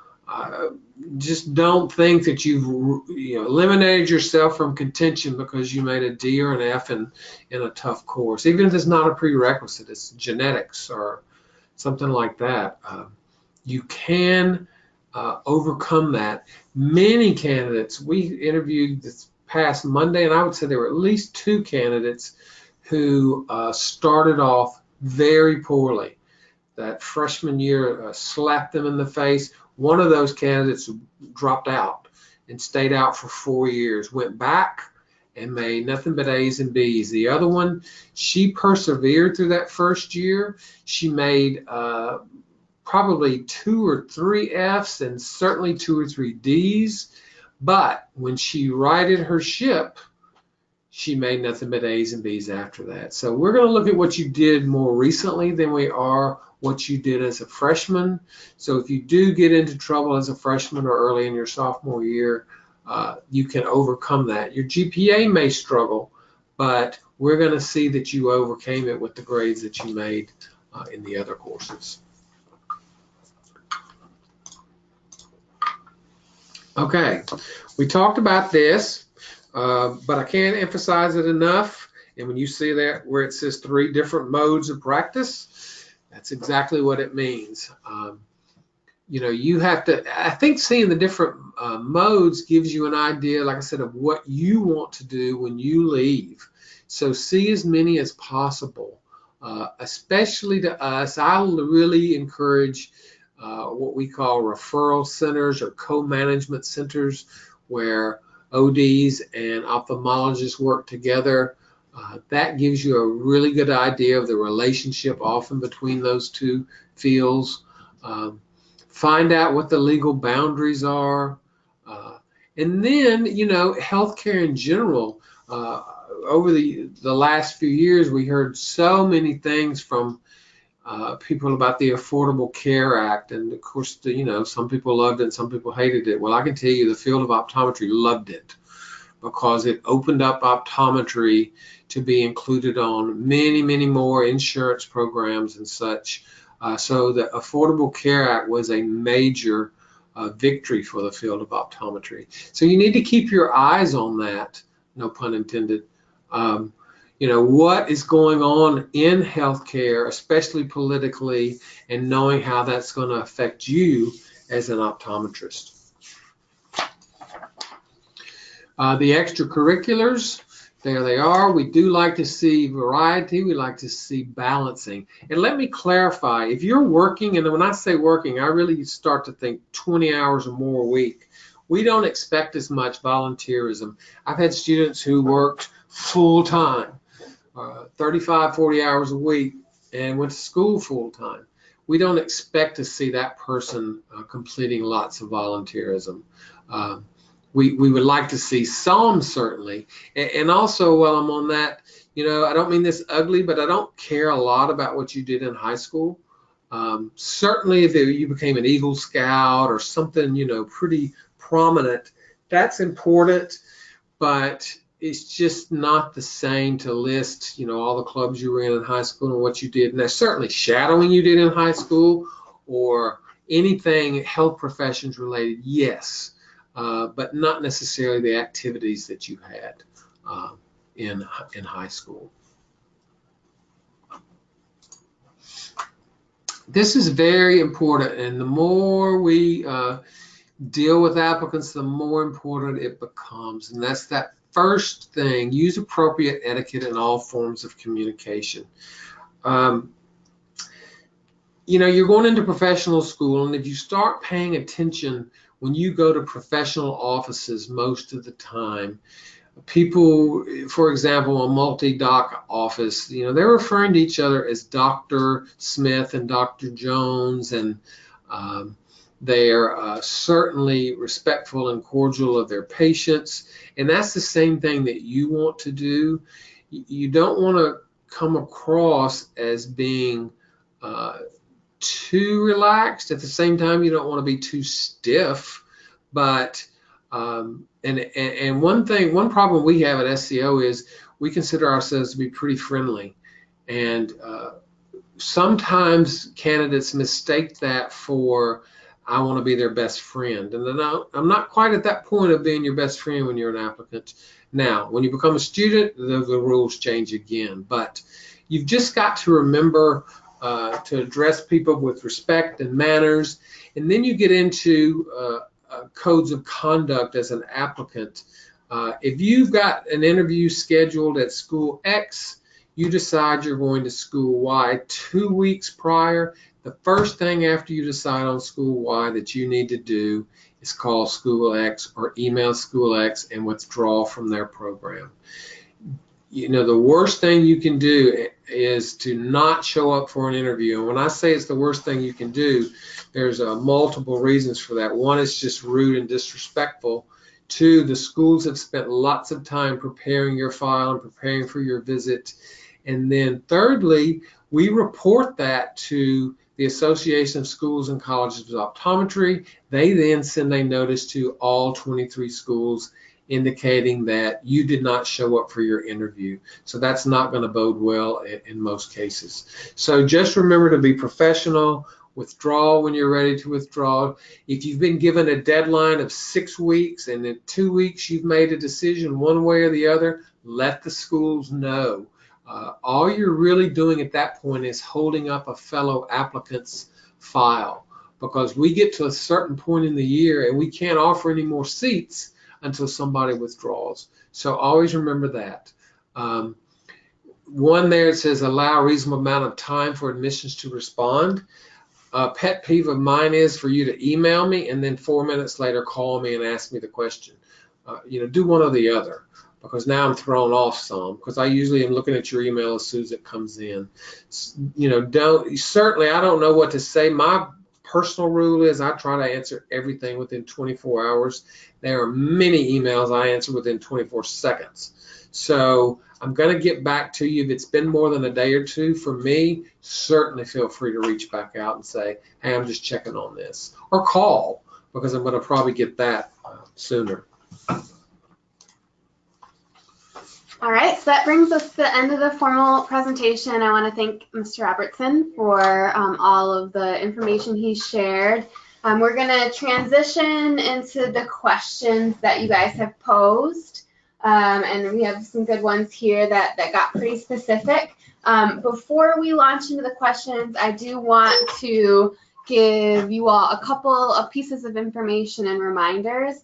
just don't think that you've eliminated yourself from contention because you made a D or an F in a tough course. Even if it's not a prerequisite, it's genetics or something like that. You can overcome that. Many candidates, we interviewed this past Monday, and I would say there were at least 2 candidates who started off very poorly. That freshman year slapped them in the face. One of those candidates dropped out and stayed out for 4 years, went back and made nothing but A's and B's. The other one, she persevered through that first year. She made probably 2 or 3 F's and certainly 2 or 3 D's. But when she righted her ship, she made nothing but A's and B's after that. So we're going to look at what you did more recently than we are what you did as a freshman. So if you do get into trouble as a freshman or early in your sophomore year, you can overcome that. Your GPA may struggle, but we're going to see that you overcame it with the grades that you made in the other courses. Okay, we talked about this, but I can't emphasize it enough. And when you see that where it says 3 different modes of practice, that's exactly what it means. You have to, I think seeing the different modes gives you an idea, like I said, of what you want to do when you leave. So see as many as possible, especially to us. I'll really encourage what we call referral centers or co-management centers, where ODs and ophthalmologists work together. That gives you a really good idea of the relationship often between those two fields. Find out what the legal boundaries are. And then, healthcare in general. Over the last few years, we heard so many things from people about the Affordable Care Act. And of course, some people loved it and some people hated it. Well, I can tell you the field of optometry loved it because it opened up optometry to be included on many, many more insurance programs and such. So the Affordable Care Act was a major victory for the field of optometry. So you need to keep your eyes on that, no pun intended. What is going on in healthcare, especially politically, and knowing how that's going to affect you as an optometrist. The extracurriculars, there they are. We do like to see variety. We like to see balancing. And let me clarify, if you're working, and when I say working, I really start to think 20 hours or more a week. We don't expect as much volunteerism. I've had students who worked full time, 35, 40 hours a week, and went to school full time. We don't expect to see that person completing lots of volunteerism. We would like to see some, certainly. And also, while I'm on that, I don't mean this ugly, but I don't care a lot about what you did in high school. Certainly, if you became an Eagle Scout or something, pretty prominent, that's important, but it's just not the same to list, all the clubs you were in high school and what you did. And there's certainly shadowing you did in high school or anything health professions related, yes. But not necessarily the activities that you had in high school. This is very important, and the more we deal with applicants, the more important it becomes. And that's that first thing: use appropriate etiquette in all forms of communication. You're going into professional school, and if you start paying attention when you go to professional offices most of the time, people, for example, a multi-doc office, they're referring to each other as Dr. Smith and Dr. Jones, and they're certainly respectful and cordial of their patients. And that's the same thing that you want to do. You don't want to come across as being too relaxed. At the same time, you don't want to be too stiff. But and one problem we have at SCO is we consider ourselves to be pretty friendly, and sometimes candidates mistake that for I want to be their best friend. And then I'm not quite at that point of being your best friend when you're an applicant. Now, when you become a student, the rules change again. But you've just got to remember to address people with respect and manners. And then you get into codes of conduct as an applicant. If you've got an interview scheduled at school X, you decide you're going to school Y 2 weeks prior. The first thing after you decide on school Y that you need to do is call school X or email school X and withdraw from their program. The worst thing you can do is to not show up for an interview. And when I say it's the worst thing you can do, there's multiple reasons for that. One is just rude and disrespectful. Two, the schools have spent lots of time preparing your file and preparing for your visit. And then thirdly, we report that to the Association of Schools and Colleges of Optometry. They then send a notice to all 23 schools indicating that you did not show up for your interview. So that's not going to bode well in most cases. So just remember to be professional, withdraw when you're ready to withdraw. If you've been given a deadline of 6 weeks and in 2 weeks you've made a decision one way or the other, let the schools know. All you're really doing at that point is holding up a fellow applicant's file, because we get to a certain point in the year and we can't offer any more seats until somebody withdraws. So always remember that. One there, it says allow a reasonable amount of time for admissions to respond. A pet peeve of mine is for you to email me and then 4 minutes later call me and ask me the question. do one or the other, because now I'm thrown off some, because I usually am looking at your email as soon as it comes in. Certainly I don't know what to say. My personal rule is I try to answer everything within 24 hours. There are many emails I answer within 24 seconds. So I'm going to get back to you. If it's been more than a day or two for me, certainly feel free to reach back out and say, hey, I'm just checking on this, or call, because I'm going to probably get that sooner. All right, so that brings us to the end of the formal presentation. I want to thank Mr. Robertson for all of the information he shared. We're going to transition into the questions that you guys have posed, and we have some good ones here that got pretty specific. Before we launch into the questions, I do want to give you all a couple of pieces of information and reminders.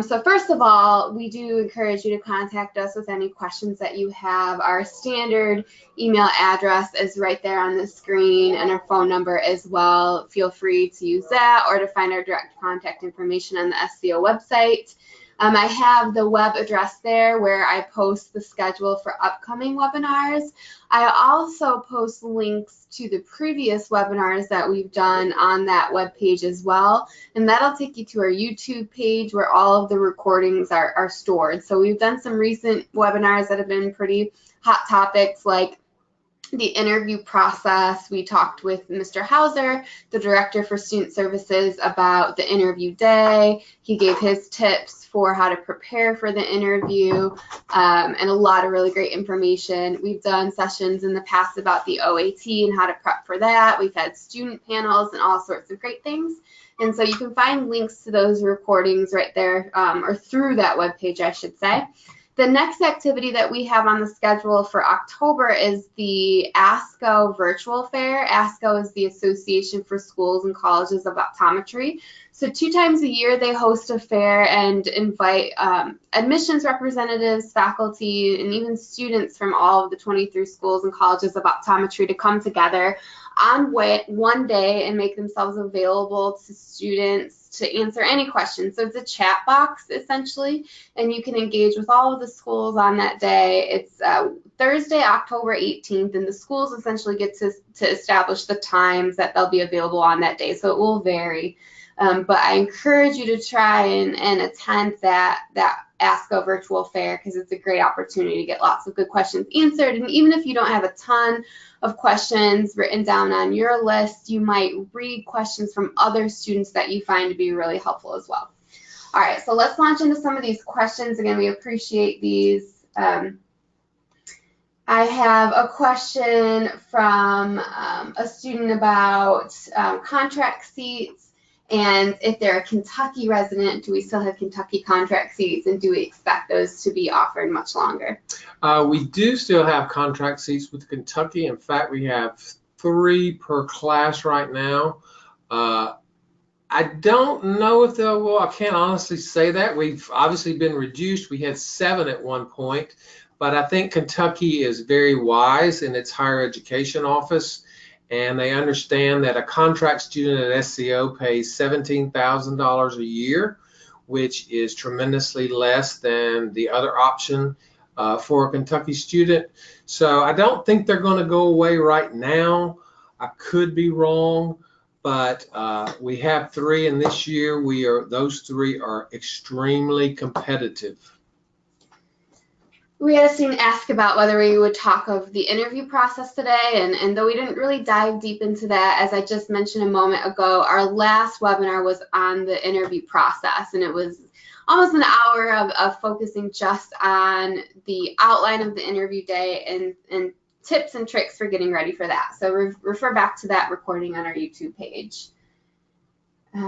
So first of all, we do encourage you to contact us with any questions that you have. Our standard email address is right there on the screen, and our phone number as well. Feel free to use that or to find our direct contact information on the SCO website. I have the web address there where I post the schedule for upcoming webinars. I also post links to the previous webinars that we've done on that web page as well, and that'll take you to our YouTube page where all of the recordings are stored. So we've done some recent webinars that have been pretty hot topics, like the interview process. We talked with Mr. Hauser, the Director for Student Services, about the interview day. He gave his tips for how to prepare for the interview, and a lot of really great information. We've done sessions in the past about the OAT and how to prep for that. We've had student panels and all sorts of great things. And so you can find links to those recordings right there, or through that webpage, I should say. The next activity that we have on the schedule for October is the ASCO virtual fair. ASCO is the Association for Schools and Colleges of Optometry. So 2 times a year they host a fair and invite admissions representatives, faculty, and even students from all of the 23 schools and colleges of optometry to come together on one day and make themselves available to students to answer any questions. So it's a chat box essentially, and you can engage with all of the schools on that day. It's Thursday, October 18th, and the schools essentially get to establish the times that they'll be available on that day. So it will vary. But I encourage you to try and attend that ASCO virtual fair, because it's a great opportunity to get lots of good questions answered. And even if you don't have a ton of questions written down on your list, you might read questions from other students that you find to be really helpful as well. All right, so let's launch into some of these questions. Again, we appreciate these. I have a question from a student about contract seats. And if they're a Kentucky resident, do we still have Kentucky contract seats, and do we expect those to be offered much longer? We do still have contract seats with Kentucky. In fact, we have 3 per class right now. I don't know if they'll, well, I can't honestly say that. We've obviously been reduced. We had 7 at one point, but I think Kentucky is very wise in its higher education office, and they understand that a contract student at SCO pays $17,000 a year, which is tremendously less than the other option for a Kentucky student. So I don't think they're going to go away right now. I could be wrong, but we have 3, and this year those 3 are extremely competitive. We had a student ask about whether we would talk of the interview process today, and though we didn't really dive deep into that, as I just mentioned a moment ago, our last webinar was on the interview process, and it was almost an hour of focusing just on the outline of the interview day and tips and tricks for getting ready for that. So refer back to that recording on our YouTube page.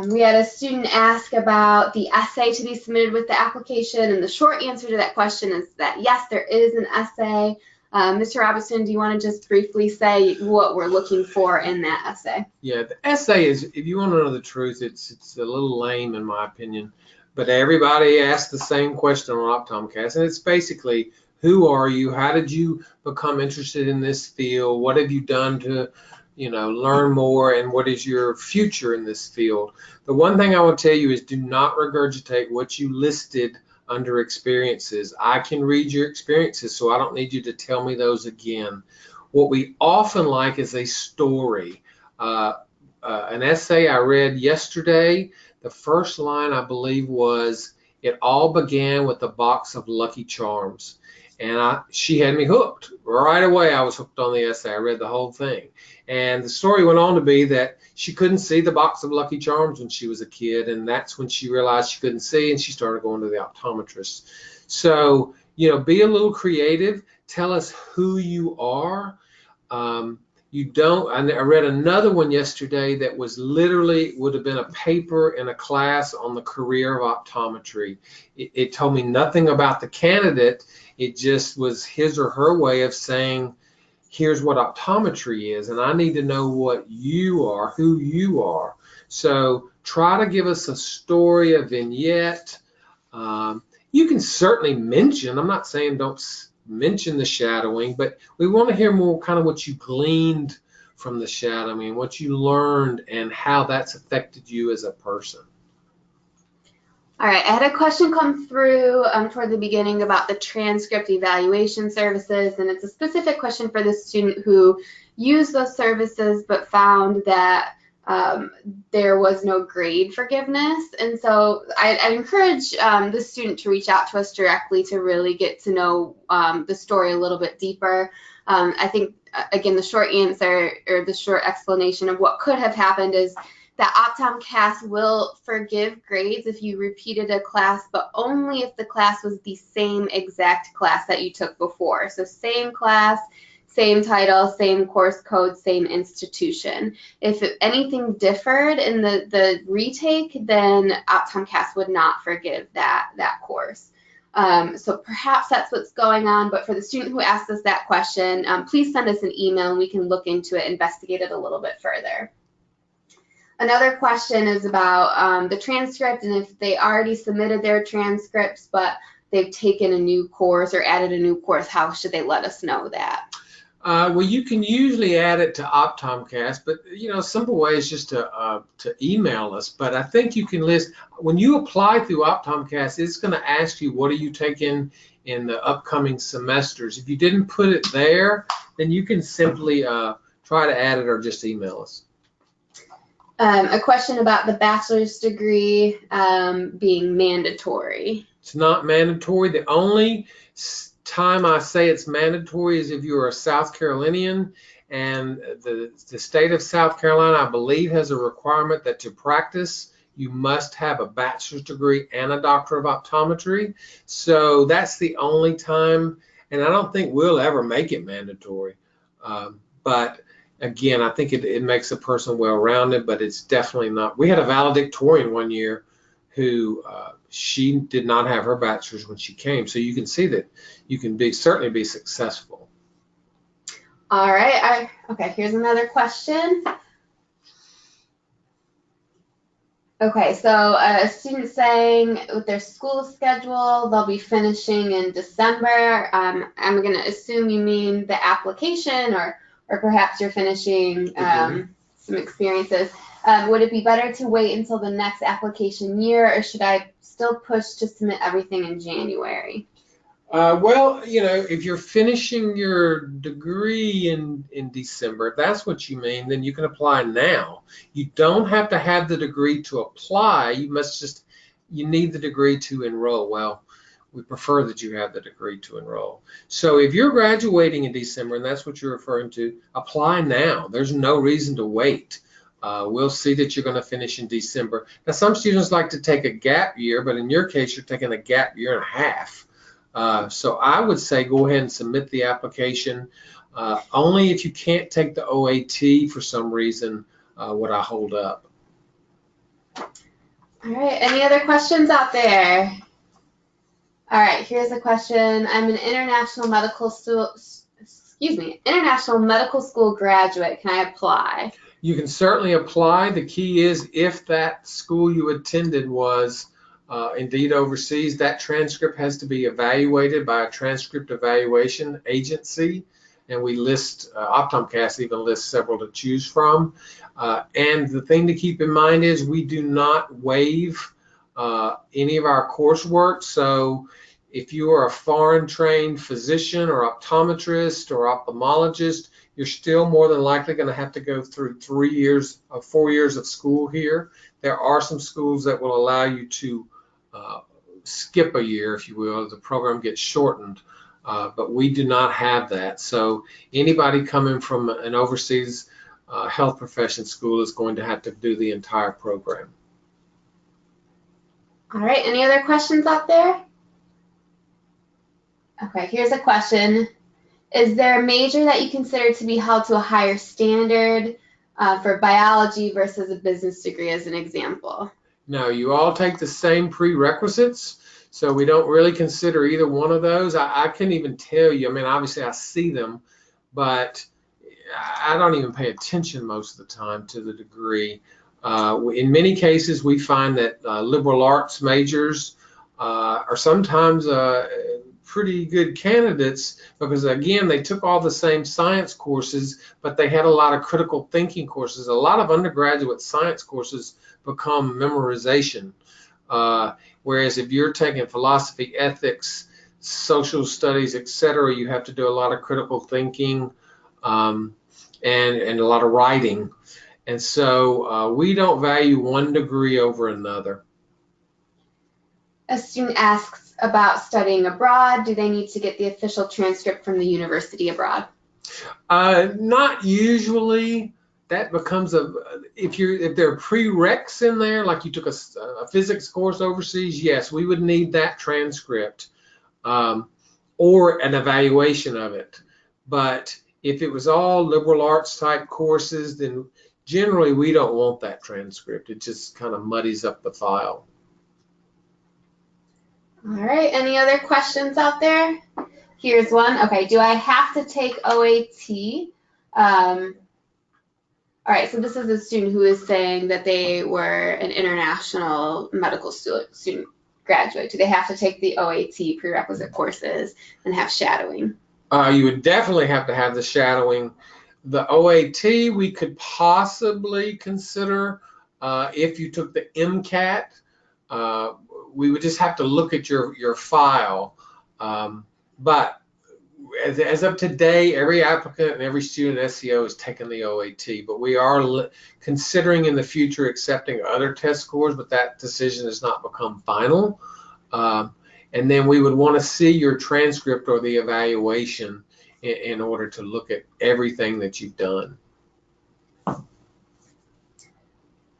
We had a student ask about the essay to be submitted with the application, and the short answer to that question is that yes, there is an essay. Mr. Robertson, do you want to just briefly say what we're looking for in that essay? Yeah, the essay is, if you want to know the truth, it's a little lame in my opinion, but everybody asks the same question on Optomcast, and it's basically, who are you? How did you become interested in this field? What have you done to learn more, and what is your future in this field? The one thing I will tell you is, do not regurgitate what you listed under experiences. I can read your experiences, so I don't need you to tell me those again. What we often like is a story. An essay I read yesterday, the first line I believe was, "It all began with a box of Lucky Charms." And she had me hooked. Right away, I was hooked on the essay. I read the whole thing. And the story went on to be that she couldn't see the box of Lucky Charms when she was a kid, and that's when she realized she couldn't see, and she started going to the optometrist. So, be a little creative. Tell us who you are. I read another one yesterday that was literally would have been a paper in a class on the career of optometry. It told me nothing about the candidate. It just was his or her way of saying, here's what optometry is, and I need to know what you are, who you are. So try to give us a story, a vignette. You can certainly mention, I'm not saying don't mention the shadowing, but we want to hear more kind of what you gleaned from the shadowing, what you learned, and how that's affected you as a person. All right, I had a question come through toward the beginning about the transcript evaluation services, and it's a specific question for the student who used those services but found that there was no grade forgiveness. And so I encourage the student to reach out to us directly to really get to know the story a little bit deeper. I think, again, the short answer or the short explanation of what could have happened is that OptomCast will forgive grades if you repeated a class, but only if the class was the same exact class that you took before. So same class, same title, same course code, same institution. If anything differed in the retake, then OptomCast would not forgive that course. So perhaps that's what's going on, but for the student who asked us that question, please send us an email and we can look into it, investigate it a little bit further. Another question is about the transcript, and if they already submitted their transcripts, but they've taken a new course or added a new course, how should they let us know that? Well, you can usually add it to OptomCast, but a simple way is just to email us. But I think you can list, when you apply through OptomCast, it's going to ask you what are you taking in the upcoming semesters. If you didn't put it there, then you can simply try to add it or just email us. A question about the bachelor's degree being mandatory. It's not mandatory. The only time I say it's mandatory is if you're a South Carolinian, and the state of South Carolina, I believe, has a requirement that to practice you must have a bachelor's degree and a doctor of optometry. So that's the only time, and I don't think we'll ever make it mandatory. But again, I think it makes a person well-rounded, but it's definitely not. We had a valedictorian one year who she did not have her bachelor's when she came. So you can see that you can certainly be successful. All right. Okay, here's another question. Okay, so a student saying with their school schedule, they'll be finishing in December. I'm going to assume you mean the application, or perhaps you're finishing some experiences. Would it be better to wait until the next application year, or should I still push to submit everything in January? Well, if you're finishing your degree in December, if that's what you mean, then you can apply now. You don't have to have the degree to apply. You need the degree to enroll. Well, we prefer that you have the degree to enroll. So if you're graduating in December, and that's what you're referring to, apply now. There's no reason to wait. We'll see that you're going to finish in December. Now, some students like to take a gap year, but in your case, you're taking a gap year and a half. So I would say go ahead and submit the application. Only if you can't take the OAT for some reason would I hold up. All right, any other questions out there? All right, here's a question. I'm an international medical school graduate. Can I apply? You can certainly apply. The key is if that school you attended was indeed overseas, that transcript has to be evaluated by a transcript evaluation agency, and we list, OptomCast even lists several to choose from. And the thing to keep in mind is we do not waive any of our coursework. So if you are a foreign trained physician or optometrist or ophthalmologist, you're still more than likely going to have to go through 4 years of school here. There are some schools that will allow you to skip a year, if you will. The program gets shortened, but we do not have that. So anybody coming from an overseas health profession school is going to have to do the entire program. All right, any other questions out there? Okay, here's a question. Is there a major that you consider to be held to a higher standard for biology versus a business degree, as an example? No, you all take the same prerequisites, so we don't really consider either one of those. I couldn't even tell you. I mean, obviously I see them, but I don't even pay attention most of the time to the degree. In many cases, we find that liberal arts majors are sometimes pretty good candidates because, again, they took all the same science courses, but they had a lot of critical thinking courses. A lot of undergraduate science courses become memorization, whereas if you're taking philosophy, ethics, social studies, etc., you have to do a lot of critical thinking and a lot of writing. And so we don't value one degree over another. A student asks about studying abroad. Do they need to get the official transcript from the university abroad? Not usually. That becomes if there are prereqs in there, like you took a physics course overseas, yes, we would need that transcript or an evaluation of it. But if it was all liberal arts type courses, then generally we don't want that transcript. It just kind of muddies up the file. All right, any other questions out there? Here's one. Okay, do I have to take OAT? All right, so this is a student who is saying that they were an international medical student graduate. Do they have to take the OAT prerequisite courses and have shadowing? You would definitely have to have the shadowing. The OAT we could possibly consider if you took the MCAT. We would just have to look at your file. But as of today, every applicant and every student at SEO has taken the OAT, but we are considering in the future accepting other test scores, but that decision has not become final. And then we would want to see your transcript or the evaluation in order to look at everything that you've done. All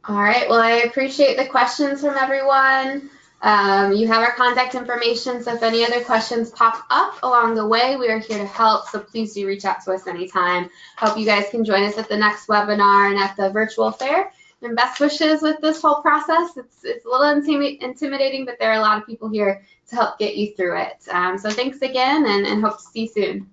right, well, I appreciate the questions from everyone. You have our contact information, so if any other questions pop up along the way, we are here to help, so please do reach out to us anytime. Hope you guys can join us at the next webinar and at the virtual fair. And best wishes with this whole process. It's a little intimidating, but there are a lot of people here to help get you through it. So thanks again, and hope to see you soon.